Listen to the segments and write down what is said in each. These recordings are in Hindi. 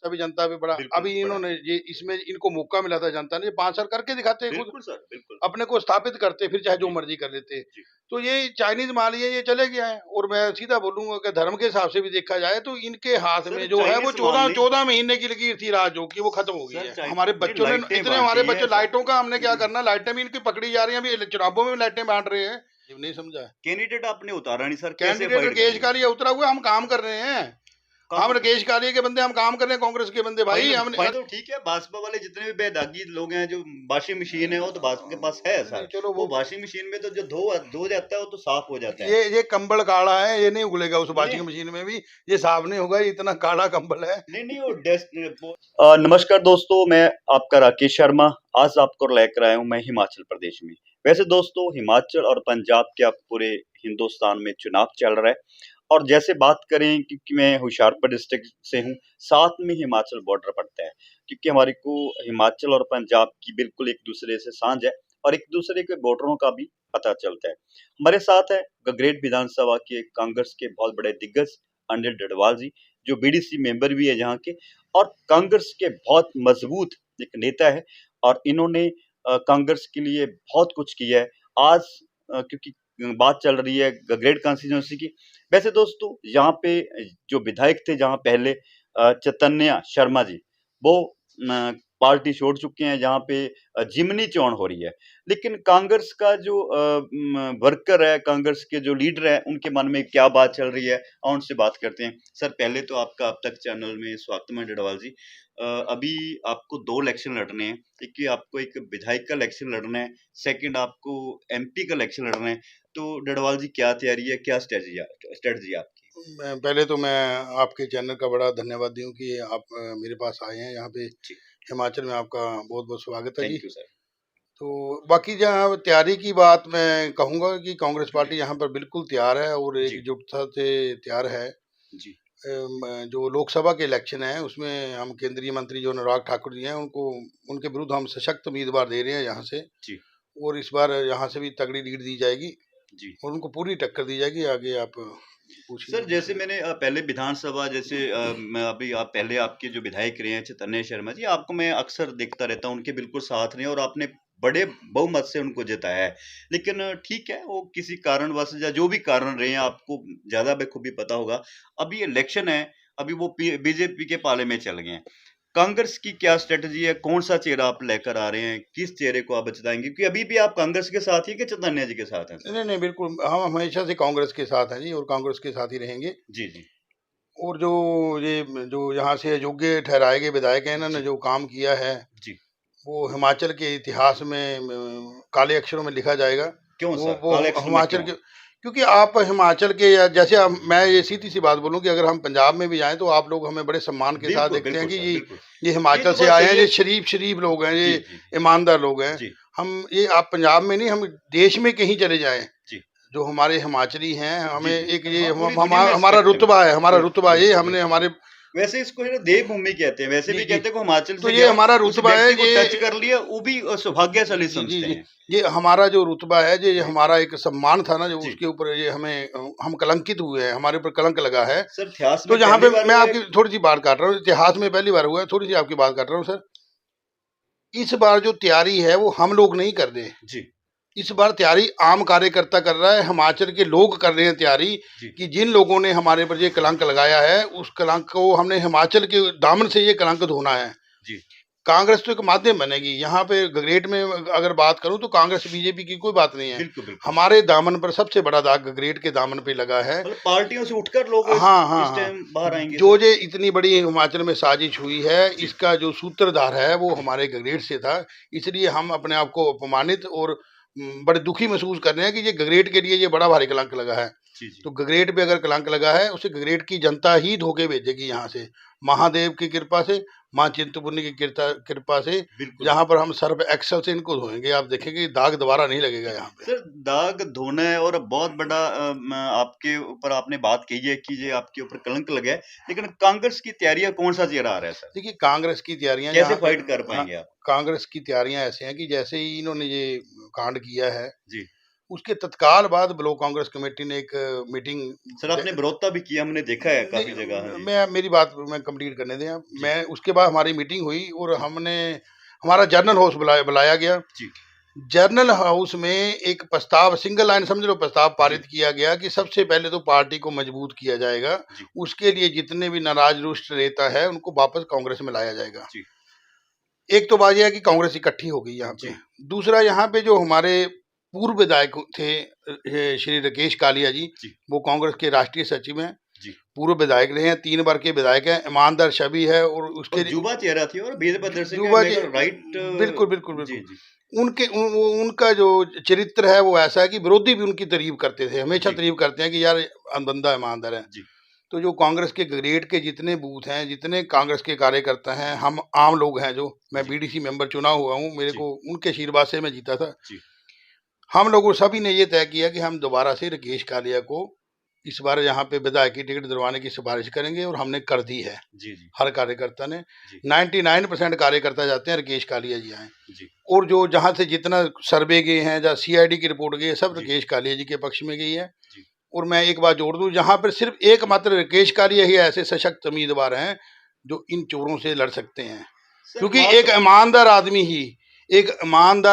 तभी जनता पे बड़ा बिल्कुल अभी बड़ा। इन्होंने ये इसमें इनको मौका मिला था जनता ने, 5 साल करके दिखाते हैं खुद, बिल्कुल सर, बिल्कुल। अपने को स्थापित करते, फिर चाहे जो जी, मर्जी कर लेते। जी। तो ये चाइनीज माल ये चले गया है। और मैं सीधा बोलूंगा कि धर्म के हिसाब से भी देखा जाए तो इनके हाथ सर में जो है वो चाइनीज़ माल चौदह नहीं, चौदह महीने की लकीर थी राज, जो कि वो खत्म हो गई सर है। चाइ हमारे नहीं बच्चों ने लाइटें इतने, हमारे बाँटी हैं बच्चे सर। लाइटों का हमने क्या करना, लाइटें भी इनकी पकड़ी जा रही हैं, अभी चुनावों में भी लाइटें बांट रहे हैं। ये नहीं समझा है। कैंडिडेट आपने उतारा नहीं सर, कैसे कैंडिडेट फाइट राकेश करेंगे? कालिया उतरा हुआ है, हम काम कर रहे हैं। हम काम राकेश कालिया के बंदे, हम काम कर रहे हैं, कांग्रेस के बंदे भाई फाइनल हमने। फाइनल तो ठीक है, भाजपा वाले जितने भी बेदागी लोग हैं, जो वॉशिंग मशीन है वो तो भाजपा के पास है नहीं सर। चलो वो वो, वॉशिंग मशीन में तो जो धो जाता है वो तो साफ हो जाता है। ये कंबल काला है, ये नहीं उगलेगा उस नहीं वॉशिंग मशीन में भी, ये साफ नहीं होगा, ये इतना काला कंबल है। नहीं नहीं वो नमस्कार दोस्तों, मैं आपका राकेश शर्मा। आज आपको लेकर आया हूँ मैं हिमाचल प्रदेश में। वैसे दोस्तों हिमाचल और पंजाब के अब पूरे हिंदुस्तान में चुनाव चल रहा है। और जैसे बात करें क्योंकि मैं होशियारपुर डिस्ट्रिक्ट से हूँ, साथ में हिमाचल बॉर्डर पड़ता है, क्योंकि हमारे को हिमाचल और पंजाब की बिल्कुल एक दूसरे से सांझ है और एक दूसरे के बॉर्डरों का भी पता चलता है। हमारे साथ है गगरेट विधानसभा के कांग्रेस के बहुत बड़े दिग्गज अनिल डडवाल जी, जो बीडीसी मेंबर भी है जहाँ के, और कांग्रेस के बहुत मजबूत एक नेता है। और इन्होंने कांग्रेस के लिए बहुत कुछ किया है। आज क्योंकि बात चल रही है गगरेट कॉन्स्टिट्यूंसी की। वैसे दोस्तों यहाँ पे जो विधायक थे जहाँ पहले, चैतन्य शर्मा जी, वो पार्टी छोड़ चुके हैं, जहाँ पे जिमनी चोन हो रही है। लेकिन कांग्रेस का जो वर्कर है, कांग्रेस के जो लीडर है, उनके मन में क्या बात चल रही है, और उनसे बात करते हैं। सर पहले तो आपका अब तक चैनल में स्वागत है डडवाल जी। अभी आपको 2 इलेक्शन लड़ने हैं। एक कि आपको एक विधायक का इलेक्शन लड़ना है, सेकंड आपको एमपी का इलेक्शन लड़ना है। तो डडवाल जी क्या तैयारी है, क्या स्ट्रेटजी है आपकी? पहले तो मैं आपके चैनल का बड़ा धन्यवाद दूं कि आप मेरे पास आए हैं यहाँ पे जी, हिमाचल में। आपका बहुत बहुत स्वागत है जी। Thank you sir. तो बाकी जहाँ तैयारी की बात मैं कहूँगा कि कांग्रेस पार्टी यहाँ पर बिल्कुल तैयार है और जी, एकजुटता से तैयार है। जी, जो लोकसभा के इलेक्शन है उसमें हम केंद्रीय मंत्री जो अनुराग ठाकुर जी हैं उनको, उनके विरुद्ध हम सशक्त उम्मीदवार दे रहे हैं यहाँ से। जी, और इस बार यहाँ से भी तगड़ी लीड दी जाएगी जी। और उनको पूरी टक्कर दी जाएगी। आगे आप पूछिए सर जैसे मुझसे। मैंने पहले विधानसभा जैसे मैं अभी आप पहले आपके जो विधायक रहे हैं चैतन्य शर्मा जी, आपको मैं अक्सर देखता रहता हूँ, उनके बिल्कुल साथ रहे और आपने बड़े बहुमत से उनको जिताया है। लेकिन ठीक है, वो किसी कारणवश या जो भी कारण रहे हैं, आपको ज्यादा बखूबी पता होगा। अभी इलेक्शन है, अभी वो बीजेपी के पाले में चल गए हैं। कांग्रेस की क्या स्ट्रेटजी है, कौन सा चेहरा आप लेकर आ रहे हैं, किस चेहरे को आप बचताएंगे, क्योंकि अभी भी आप कांग्रेस के साथ ही कि चैतन्य जी के साथ हैं सर? नहीं नहीं बिल्कुल, हम हमेशा से कांग्रेस के साथ हैं जी और कांग्रेस के साथ ही रहेंगे। जी, जी, और जो ये जो यहाँ से योग्य ठहराए गए विधायक हैं, इन्होंने जी, जो काम किया है जी। वो हिमाचल के इतिहास में काले अक्षरों में लिखा जाएगा। क्यों सर? वो काले अक्षर में हिमाचल क्यों? के, क्योंकि आप हिमाचल के, या जैसे मैं ये सीधी सी बात बोलूं कि अगर हम पंजाब में भी जाएं तो आप लोग हमें बड़े सम्मान के साथ बिल्कुल, देखते हैं बिल्कुल कि सर, बिल्कुल। ये ये हिमाचल तो से बात आए हैं, सही ये है। शरीफ शरीफ लोग हैं, जी, ये जी, ईमानदार लोग हैं। जी, हम ये आप पंजाब में नहीं, हम देश में कहीं चले जाएं, जी, जो हमारे हिमाचली हैं, हमें जी, जी। एक ये हाँ, पूरी दुनिया में हमारा रिस्पेक्ट है रुतबा है, हमारा रुतबा ये बिल्कुल, हमने बिल्कुल, हमारे। बिल्कुल। वैसे इसको है ना देवभूमि कहते हैं, वैसे जी भी जी, कहते हैं को हिमाचल तो से ये गया, हमारा उस रुतबा है व्यक्ति को टच ये। कर लिया, वो भी सौभाग्यशाली जी जी समझते जी, हैं। ये हमारा जो रुतबा है, ये जी, हमारा एक सम्मान था ना, जो जी। उसके ऊपर ये हमें, हम कलंकित हुए हैं, हमारे ऊपर कलंक लगा है। सर इतिहास तो में यहाँ पहली पे बार मैं हुआ है। आपकी थोड़ी सी बात काट रहा हूँ, इतिहास में पहली बार हुआ है, थोड़ी सी आपकी बात काट रहा हूँ सर। इस बार जो तैयारी है वो हम लोग नहीं कर रहे, जी, इस बार तैयारी आम कार्यकर्ता कर रहा है, हिमाचल के लोग कर रहे हैं तैयारी। जी, कि जिन लोगों ने हमारे पर ये कलंक लगाया है, उस कलंक को हमने हिमाचल के दामन से ये कलंक धोना है। जी। कांग्रेस तो एक माध्यम बनेगी यहाँ पे गगरेट में। अगर बात करूं तो कांग्रेस बीजेपी की कोई बात नहीं है। बिल्कुल, बिल्कुल। हमारे दामन पर सबसे बड़ा दाग गगरेट के दामन पे लगा है। मतलब पार्टियों से उठकर लोग हाँ हाँ इस हाँ, टाइम बाहर आएँगे जो सर। ये इतनी बड़ी हिमाचल में साजिश हुई है, जी, इसका जो सूत्रधार है वो जी, हमारे गगरेट से था। इसलिए हम अपने आप को अपमानित और बड़े दुखी महसूस कर रहे हैं कि ये गगरेट के लिए ये बड़ा भारी कलंक लगा है। जी, जी। तो गगरेट पे अगर कलंक लगा है, उसे गगरेट की जनता ही धोखे भेजेगी यहाँ से, महादेव की कृपा से, माँ चिंतपूर्णी की कृपा से। बिल्कुल जहाँ सर। पर हम सर्फ एक्सल से इनको धोएंगे, आप देखेंगे दाग दोबारा नहीं लगेगा जी। यहाँ पे। सर दाग धोना है और बहुत बड़ा आपके ऊपर आपने बात कही है कि ये आपके ऊपर कलंक लगा है, लेकिन कांग्रेस की तैयारियाँ कौन-सा चेहरा आ रहा है सर? देखिए कांग्रेस की तैयारियां कैसे यहाँ पे, फाइट कर हाँ, पाएँगे आप? कांग्रेस की तैयारियां ऐसे हैं कि जैसे ही इन्होंने ये कांड किया है, जी, उसके तत्काल बाद ब्लॉक कांग्रेस कमेटी ने एक मीटिंग। सर आपने विरोधता भी किया, हमने देखा है काफी नहीं, जगह। हाँ जी। मैं मेरी बात मैं कंप्लीट करने दें आप। जी। मैं उसके बाद हमारी मीटिंग हुई और जी। हमने हमारा जर्नल हाउस बुलाया गया। जी। जर्नल हाउस में एक प्रस्ताव, सिंगल लाइन समझ लो, प्रस्ताव जी। पारित किया गया कि सबसे पहले तो पार्टी को मजबूत किया जाएगा। जी। उसके लिए जितने भी नाराज रुष्ट नेता है उनको वापस कांग्रेस में लाया जाएगा। जी। एक तो बात यह है कि कांग्रेस इकट्ठी हो गई यहाँ पे। जी। दूसरा, यहाँ पे जो हमारे पूर्व विधायक थे श्री राकेश कालिया जी, जी। वो कांग्रेस के राष्ट्रीय सचिव हैं, जी। पूर्व विधायक रहे हैं, 3 बार के विधायक हैं, ईमानदार छवि है। और उसके युवा चेहरा थी और वीरभद्र सिंह युवा मेरे जी, को राइट। बिल्कुल बिल्कुल जी। बिल्कुल। जी। उनका जो चरित्र है वो ऐसा है कि विरोधी भी उनकी तारीफ करते थे, हमेशा जी। तारीफ करते हैं कि यार बंदा ईमानदार है। जी। तो जो कांग्रेस के ग्रेड के जितने बूथ हैं, जितने कांग्रेस के कार्यकर्ता हैं, हम आम लोग हैं, जो मैं जी। बीडीसी मेंबर चुना हुआ हूँ, मेरे जी। को उनके आशीर्वाद से मैं जीता था। जी। हम लोगों सभी ने ये तय किया कि हम दोबारा से राकेश कालिया को इस बार यहाँ पे विधायक की टिकट दिलवाने की सिफारिश करेंगे और हमने कर दी है। जी। जी। हर कार्यकर्ता ने, जी। 99% कार्यकर्ता जाते हैं राकेश कालिया जी आए। जी। और जो जहाँ से जितना सर्वे गए हैं, जहाँ सीआईडी की रिपोर्ट गई है, सब जी। राकेश कालिया जी के पक्ष में गई है। जी। और मैं एक बात जोड़ दूं, जहाँ पर सिर्फ एकमात्र राकेश कालिया ही ऐसे सशक्त उम्मीदवार हैं जो इन चोरों से लड़ सकते हैं। क्योंकि एक ईमानदार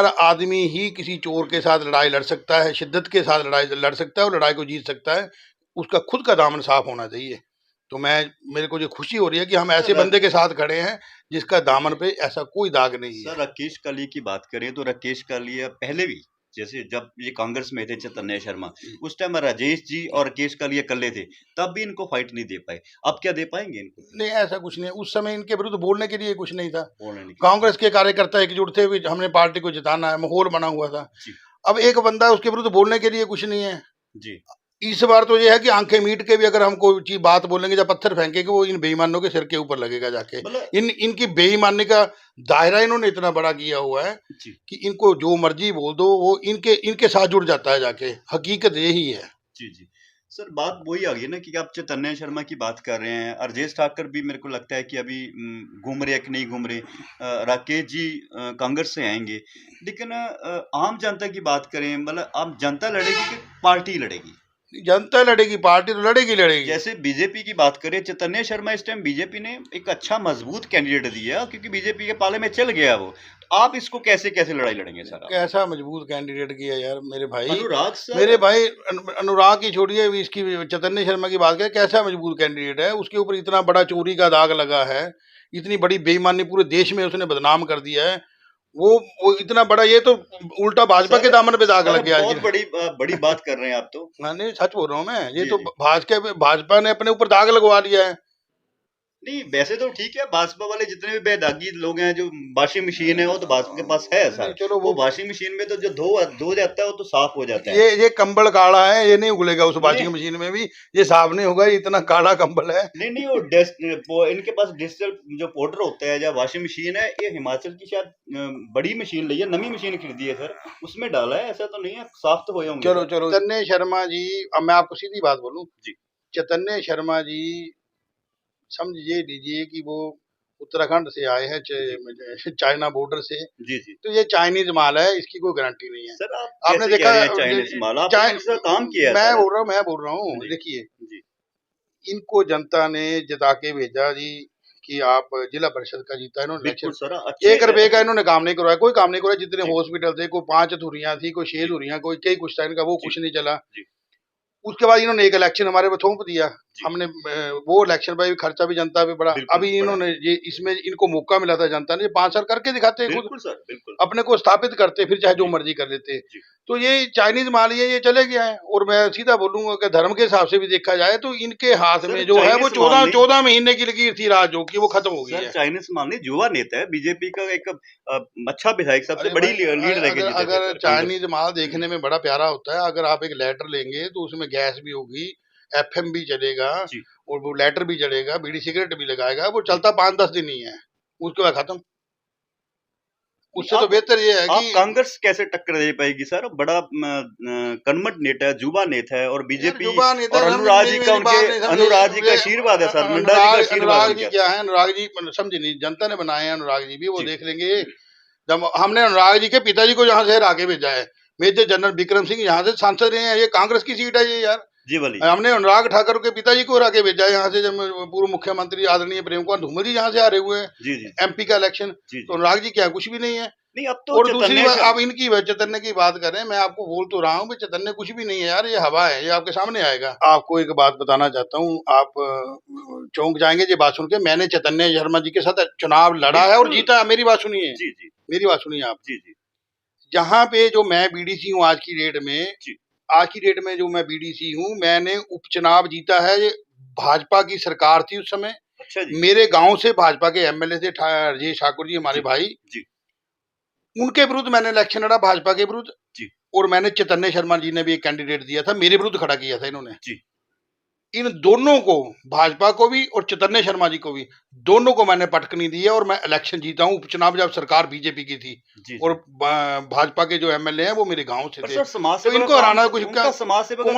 आदमी ही किसी चोर के साथ लड़ाई लड़ सकता है, शिद्दत के साथ लड़ाई लड़ सकता है और लड़ाई को जीत सकता है। उसका खुद का दामन साफ होना चाहिए। तो मेरे को जो खुशी हो रही है कि हम ऐसे बंदे के साथ खड़े हैं जिसका दामन पे ऐसा कोई दाग नहीं है। सर राकेश कालिया की बात करें तो राकेश कालिया पहले भी, जैसे जब ये कांग्रेस में थे चैतन्य शर्मा, उस टाइम राजेश जी और राकेश कालिया कल्ले थे, तब भी इनको फाइट नहीं दे पाए। अब क्या दे पाएंगे इनको? नहीं, ऐसा कुछ नहीं। उस समय इनके विरुद्ध बोलने के लिए कुछ नहीं था। बोलने नहीं। कांग्रेस के कार्यकर्ता एकजुट थे, हमने पार्टी को जिताना है, माहौल बना हुआ था। जी। अब एक बंदा, उसके विरुद्ध बोलने के लिए कुछ नहीं है। जी। इस बार तो ये है कि आंखें मीट के भी अगर हम कोई चीज बात बोलेंगे या पत्थर फेंकेंगे, वो इन बेईमानों के सिर के ऊपर लगेगा जाके। इनकी बेईमानी का दायरा इन्होंने इतना बड़ा किया हुआ है कि इनको जो मर्जी बोल दो, वो इनके साथ जुड़ जाता है जाके। हकीकत यही है। जी। जी। सर बात वही आ गई ना कि आप चैतन्य शर्मा की बात कर रहे हैं, राजेश ठाकर भी मेरे को लगता है कि अभी घूम रहे कि नहीं घूम रहे। राकेश जी कांग्रेस से आएंगे, लेकिन आम जनता की बात करें, मतलब आम जनता लड़ेगी कि पार्टी लड़ेगी? जनता लड़ेगी, पार्टी तो लड़ेगी। जैसे बीजेपी की बात करें, चैतन्य शर्मा इस टाइम बीजेपी ने एक अच्छा मजबूत कैंडिडेट दिया, क्योंकि बीजेपी के पाले में चल गया वो। तो आप इसको कैसे लड़ाई लड़ेंगे सर? कैसा मजबूत कैंडिडेट किया यार मेरे भाई। अनुराग सर, मेरे भाई अनुराग की छोड़िए, इसकी चैतन्य शर्मा की बात करें, कैसा मजबूत कैंडिडेट है। उसके ऊपर इतना बड़ा चोरी का दाग लगा है, इतनी बड़ी बेईमानी पूरे देश में उसने बदनाम कर दिया है। वो इतना बड़ा, ये तो उल्टा भाजपा के दामन पे दाग लग गया। बहुत बड़ी बात कर रहे हैं आप तो। नहीं, सच बोल रहा हूँ मैं। ये तो भाजपा ने अपने ऊपर दाग लगवा लिया है। नहीं, वैसे तो ठीक है, भाजपा वाले जितने भी बेदागी लोग हैं, जो वॉशिंग मशीन है वो तो भाजपा के पास है सर। चलो, वो वॉशिंग मशीन में तो जो धो जाता है वो तो साफ हो जाता है। ये कंबल काला है, ये नहीं उगलेगा उस वॉशिंग मशीन में भी, ये साफ नहीं होगा। इतना काला कंबल है। नहीं, वो इनके पास डिजिटल जो पाउडर होता है या वॉशिंग मशीन है, ये हिमाचल की शायद बड़ी मशीन ली है, नवी मशीन खरीदी है सर, उसमें डाला है। ऐसा तो नहीं है, साफ तो हुए होंगे। चलो, चैतन्य शर्मा जी, अब मैं आपको सीधी बात बोलूं जी। चैतन्य शर्मा जी समझ ये लीजिए कि वो उत्तराखंड से आए हैं, चाइना बॉर्डर से। जी। जी। तो ये चाइनीज माल है, इसकी कोई गारंटी नहीं है। सर आपने देखा चाइनीज माल, आपने काम किया? मैं बोल रहा हूँ देखिए, इनको जनता ने जिता के भेजा जी कि आप जिला परिषद का जीता इन्होंने इलेक्शन। 1 रुपए का इन्होंने काम नहीं करवाया, कोई काम नहीं करवाया। जितने हॉस्पिटल थे, कोई 5 धुरियां थी, कोई 6 धुरियां, कोई कई कुछ था इनका, वो कुछ नहीं चला। उसके बाद इन्होंने एक इलेक्शन हमारे पे थोप दिया। हमने वो इलेक्शन पे भी खर्चा भी जनता पे बढ़ा। अभी इन्होंने ये इसमें इनको मौका मिला था जनता ने, 5 साल करके दिखाते, खुद अपने को स्थापित करते, फिर चाहे जो मर्जी कर लेते। तो ये चाइनीज माल ये चले गया है। और मैं सीधा बोलूंगा कि धर्म के हिसाब से भी देखा जाए तो इनके हाथ में जो है वो 14 महीने की लकीर थी राज, जो कि वो खत्म हो गई है। चाइनीज माल नहीं, युवा नेता है बीजेपी का, एक अच्छा विधायक, सबसे बड़ी लीड रह गई। अगर चाइनीज माल देखने में बड़ा प्यारा होता है, अगर आप एक लेटर लेंगे तो उसमें गैस भी होगी, एफएम भी चलेगा, और वो लेटर भी चलेगा, बीड़ी सिगरेट भी लगाएगा, वो चलता 5-10 दिन ही है, उसके बाद खत्म। उससे तो बेहतर ये है कि कांग्रेस कैसे टक्कर दे पाएगी सर? बड़ा कर्मठ नेता है, युवा नेता है, और बीजेपी और अनुराग जी का आशीर्वाद है सर। अनुराग जी क्या है, अनुराग जी समझे नहीं, जनता ने बनाए हैं अनुराग जी भी, वो देख लेंगे। जब हमने अनुराग जी के पिताजी को यहाँ से हरा के भेजा है, मेजर जनरल विक्रम सिंह यहाँ से सांसद रहे हैं, ये कांग्रेस की सीट है ये यार जी वाली। हमने अनुराग ठाकुर के पिताजी को हरा के भेजा है यहाँ से, जब पूर्व मुख्यमंत्री आदरणीय प्रेम कुमार धूमल जी यहाँ से हारे हुए हैं जी जी एमपी का इलेक्शन। तो अनुराग जी क्या कुछ भी नहीं है। नहीं, अब तो और दूसरी बात, आप इनकी चैतन्य की बात करें, मैं आपको बोल तो रहा हूँ चैतन्य कुछ भी नहीं है यार, ये हवा है, ये आपके सामने आएगा। आपको एक बात बताना चाहता हूँ, आप चौंक जाएंगे ये बात सुन के, मैंने चैतन्य शर्मा जी के साथ चुनाव लड़ा है और जीता। मेरी बात सुनिए जी जी, मेरी बात सुनिए आप जी जी। जहाँ पे जो मैं बीडीसी हूँ आज की डेट में, आज की डेट में जो मैं बीडीसी हूँ, मैंने उपचुनाव जीता है। ये भाजपा की सरकार थी उस समय। अच्छा जी। मेरे गांव से भाजपा के एमएलए थे राजेश ठाकुर जी, हमारे भाई जी। उनके विरुद्ध मैंने इलेक्शन लड़ा, भाजपा के विरुद्ध जी। और मैंने चैतन्य शर्मा जी ने भी एक कैंडिडेट दिया था, मेरे विरुद्ध खड़ा किया था इन्होंने जी। इन दोनों को, भाजपा को भी और चैतन्य शर्मा जी को भी, दोनों को मैंने पटकनी दी है और मैं इलेक्शन जीता हूँ। उपचुनाव जब सरकार बीजेपी की थी जी। और भाजपा के जो एमएलए हैं वो मेरे गांव से थे। तो इनको हराना कुछ कौन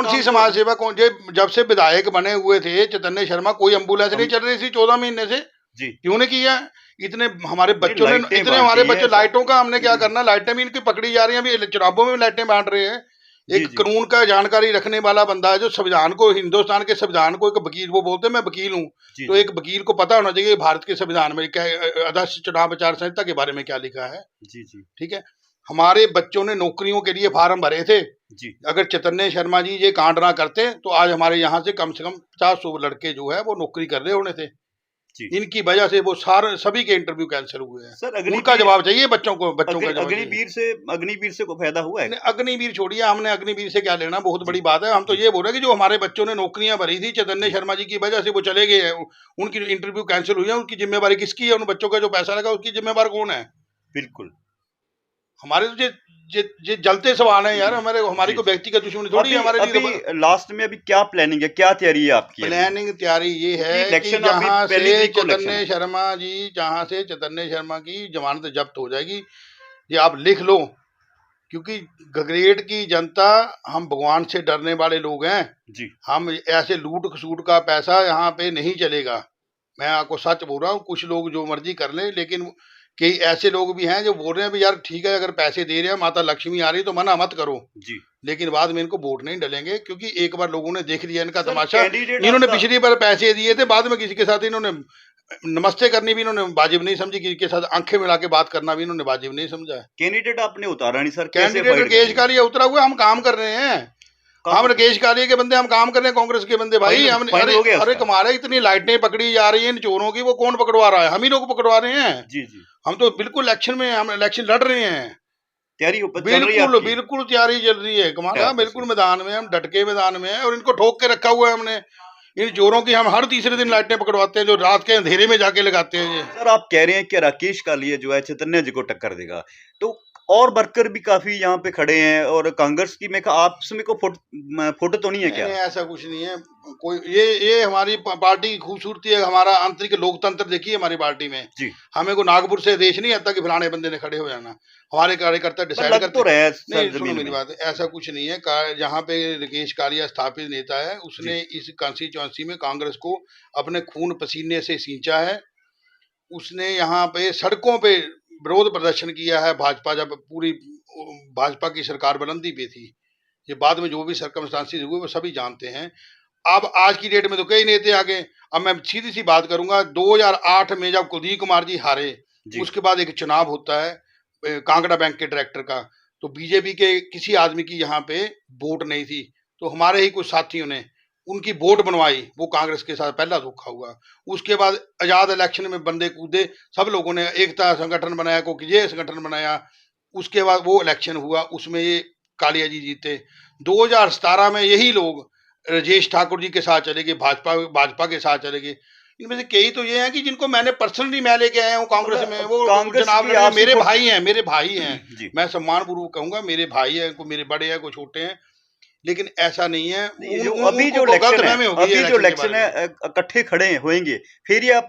सी समाज सेवा, कौन जब से विधायक बने हुए थे चैतन्य शर्मा, कोई एम्बुलेंस नहीं चल रही थी 14 महीने से। क्यों नहीं किया? इतने हमारे बच्चों ने, इतने हमारे बच्चे, लाइटों का हमने क्या करना, लाइटें भी इनकी पकड़ी जा रही हैं, अभी चुनावों में लाइटें बांट रहे हैं। एक कानून का जानकारी रखने वाला बंदा है जो संविधान को, हिंदुस्तान के संविधान को, एक वकील, वो बोलते हैं मैं वकील हूँ, तो एक वकील को पता होना चाहिए भारत के संविधान में क्या आदर्श चुनाव आचार संहिता के बारे में क्या लिखा है। जी जी, ठीक है। हमारे बच्चों ने नौकरियों के लिए फार्म भरे थे जी। अगर चैतन्य शर्मा जी ये कांड ना करते तो आज हमारे यहाँ से कम 50-100 लड़के जो है वो नौकरी कर रहे होने थे। इनकी वजह से वो सभी के इंटरव्यू कैंसिल हुए हैं। सर उनका जवाब चाहिए बच्चों का जवाब। अग्निवीर से को फायदा हुआ है? अग्निवीर छोड़िए, हमने अग्निवीर से क्या लेना, बहुत बड़ी बात है। हम तो ये बोल रहे हैं कि जो हमारे बच्चों ने नौकरियां भरी थी चैतन्य शर्मा जी की वजह से वो चले गए हैं, उनकी इंटरव्यू कैंसिल हुई है, उनकी जिम्मेवारी किसकी है? उन बच्चों का जो पैसा लगा उसकी जिम्मेवार कौन है? बिल्कुल, हमारे तो ये जलते सवाल है यार, हमारी को व्यक्तिगत दुश्मनी थोड़ी है हमारे लिए। अभी लास्ट में अभी क्या प्लानिंग है, क्या तैयारी है आपकी? प्लानिंग तैयारी ये है कि जहाँ से चैतन्य शर्मा जी, जहाँ से चैतन्य शर्मा की जमानत जब्त हो जाएगी, ये आप लिख लो, क्योंकि गगरेट की जनता, हम भगवान से डरने वाले लोग हैं जी। हम ऐसे लूट खसूट का पैसा यहाँ पे नहीं चलेगा। मैं आपको सच बोल रहा हूँ, कुछ लोग जो मर्जी कर ले, लेकिन कई ऐसे लोग भी हैं जो बोल रहे हैं भी यार ठीक है, अगर पैसे दे रहे हैं, माता लक्ष्मी आ रही तो मना मत करो जी, लेकिन बाद में इनको वोट नहीं डलेंगे, क्योंकि एक बार लोगों ने देख लिया इनका तमाशा। इन्होंने पिछली बार पैसे दिए थे, बाद में किसी के साथ इन्होंने नमस्ते करनी भी इन्होंने वाजिब नहीं समझी, किसी के साथ आंखें मिला के बात करना भी इन्होंने वाजिब नहीं समझा। कैंडिडेट आपने उतारा नहीं सर? कैंडिडेट राकेश कालिया उतरा हुआ, हम काम कर रहे हैं, हम राकेश कालिया के बंदे, हम काम कर रहे हैं, कांग्रेस के बंदे भाई। हम अरे कमाल, इतनी लाइटें पकड़ी जा रही है इन चोरों की, वो कौन पकड़वा रहा है? हम ही लोग पकड़वा रहे हैं जी जी। हम तो बिल्कुल इलेक्शन में, हम इलेक्शन लड़ रहे हैं, तैयारी बिल्कुल तैयारी चल रही है। कमाल, बिल्कुल मैदान में, हम डटके मैदान में हैं और इनको ठोक के रखा हुआ है हमने। इन चोरों की हम हर तीसरे दिन लाइटें पकड़वाते हैं, जो रात के अंधेरे में जाके लगाते हैं ये। सर आप कह रहे हैं कि राकेश कालिया जो है चैतन्य जी को टक्कर देगा, तो और वर्कर भी काफी यहाँ पे खड़े हैं और कांग्रेस की, मैं आपस में को फोटो तो नहीं है क्या? नहीं, ऐसा कुछ नहीं है कोई। ये हमारी पार्टी की खूबसूरती है, हमारा आंतरिक लोकतंत्र देखिए हमारी पार्टी में जी। हमें को नागपुर से आदेश नहीं आता कि फलाने बंदे ने खड़े हो जाना, हमारे कार्यकर्ता डिसाइड करते तो रहे। नहीं, सुनो मेरी बात, ऐसा कुछ नहीं है। जहाँ पे राकेश कालिया स्थापित नेता है, उसने इस कॉन्स्टिट्यूएंसी में कांग्रेस को अपने खून पसीने से सींचा है। उसने यहाँ पे सड़कों पे विरोध प्रदर्शन किया है, भाजपा जब पूरी भाजपा की सरकार बुलंदी पे थी। ये बाद में जो भी सर्कमस्टांसेस हुए वो सभी जानते हैं। अब आज की डेट में तो कई नेता आ गए। अब मैं सीधी सी बात करूंगा, 2008 में जब कुलदीप कुमार जी हारे, उसके बाद एक चुनाव होता है कांगड़ा बैंक के डायरेक्टर का, तो बीजेपी के किसी आदमी की यहाँ पे वोट नहीं थी, तो हमारे ही कुछ साथियों ने उनकी वोट बनवाई, वो कांग्रेस के साथ पहला धोखा हुआ। उसके बाद आजाद इलेक्शन में बंदे कूदे, सब लोगों ने एकता संगठन बनाया, को ये संगठन बनाया, उसके बाद वो इलेक्शन हुआ, उसमें ये कालिया जी जीते। 2017 में यही लोग राजेश ठाकुर जी के साथ चले गए, भाजपा के साथ चले गए। इनमें से कई तो ये हैं कि जिनको मैंने पर्सनली मैं लेके आया हूँ कांग्रेस में, वो जनाब मेरे भाई हैं, मेरे भाई हैं। मैं सम्मान पूर्वक कहूंगा, मेरे भाई हैं, कोई मेरे बड़े हैं, कोई छोटे हैं। लेकिन ऐसा नहीं है। जो अभी जो इलेक्शन है, अभी जो इलेक्शन है इकट्ठे खड़े होंगे फिर ये आप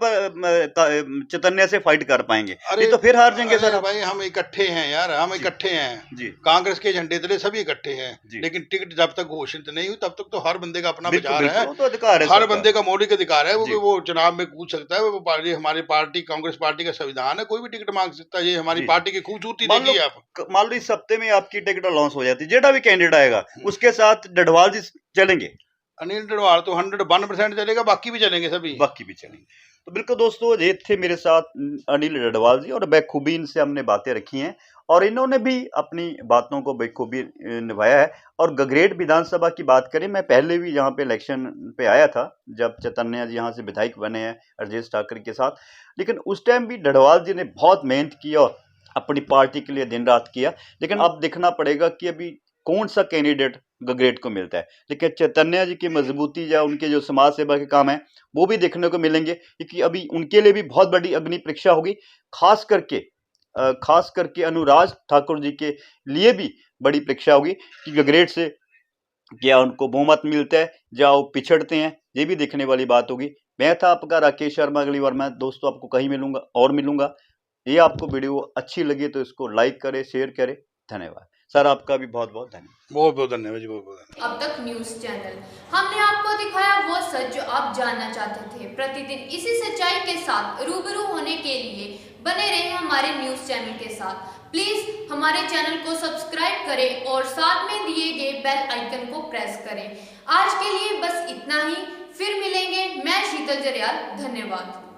चैतन्य से फाइट कर पाएंगे, नहीं तो फिर हार जाएंगे सर। भाई हम इकट्ठे हैं यार, हम इकट्ठे हैं जी। कांग्रेस के झंडे तले सभी इकट्ठे हैं, लेकिन टिकट जब तक घोषित नहीं हुई तब तक तो हर बंदे का अपना विचार है, तो अधिकार है, हर बंदे का मौलिक अधिकार है, वो चुनाव में कूद सकता है। वो पार्टी, हमारी पार्टी कांग्रेस पार्टी का संविधान है, कोई भी टिकट मांग सकता है। ये हमारी पार्टी की खूबसूरती देखिए आप। मान लो इस हफ्ते में आपकी टिकट अनाउंस हो जाती है, जेड़ा भी कैंडिडेट आएगा उसके साथ डडवाल जी चलेंगे। अनिल डडवाल तो 101% चलेगा, बाकी भी चलेंगे, सभी बाकी भी चलेंगे। तो बिल्कुल दोस्तों, ये थे मेरे साथ अनिल डडवाल जी, और बखूबी इनसे हमने बातें रखी हैं और इन्होंने भी अपनी बातों को बखूबी निभाया है। और गगरेट विधानसभा की बात करें, मैं पहले भी यहाँ पे इलेक्शन पे आया था जब चैतन्य जी यहाँ से विधायक बने हैं राजेश ठाकरे के साथ, लेकिन उस टाइम भी डडवाल जी ने बहुत मेहनत की और अपनी पार्टी के लिए दिन रात किया। लेकिन अब देखना पड़ेगा कि अभी कौन सा कैंडिडेट गगरेट को मिलता है, लेकिन चैतन्य जी की मजबूती या उनके जो समाज सेवा के काम है वो भी देखने को मिलेंगे, क्योंकि अभी उनके लिए भी बहुत बड़ी अग्नि परीक्षा होगी। खास करके अनुराग ठाकुर जी के लिए भी बड़ी परीक्षा होगी कि गगरेट से क्या उनको बहुमत मिलता है या वो पिछड़ते हैं, ये भी देखने वाली बात होगी। मैं था आपका राकेश शर्मा, अगली बार मैं दोस्तों आपको कहीं मिलूंगा। ये आपको वीडियो अच्छी लगी तो इसको लाइक करें, शेयर करें। धन्यवाद सर, आपका भी बहुत बहुत धन्यवाद। बहुत बहुत धन्यवाद जी, बहुत बहुत। अब तक न्यूज चैनल, हमने आपको दिखाया वो सच जो आप जानना चाहते थे। प्रतिदिन इसी सच्चाई के साथ रूबरू होने के लिए बने रहे हमारे न्यूज चैनल के साथ। प्लीज हमारे चैनल को सब्सक्राइब करें और साथ में दिए गए बेल आइकन को प्रेस करें। आज के लिए बस इतना ही, फिर मिलेंगे। मैं शीतल जरियाल, धन्यवाद।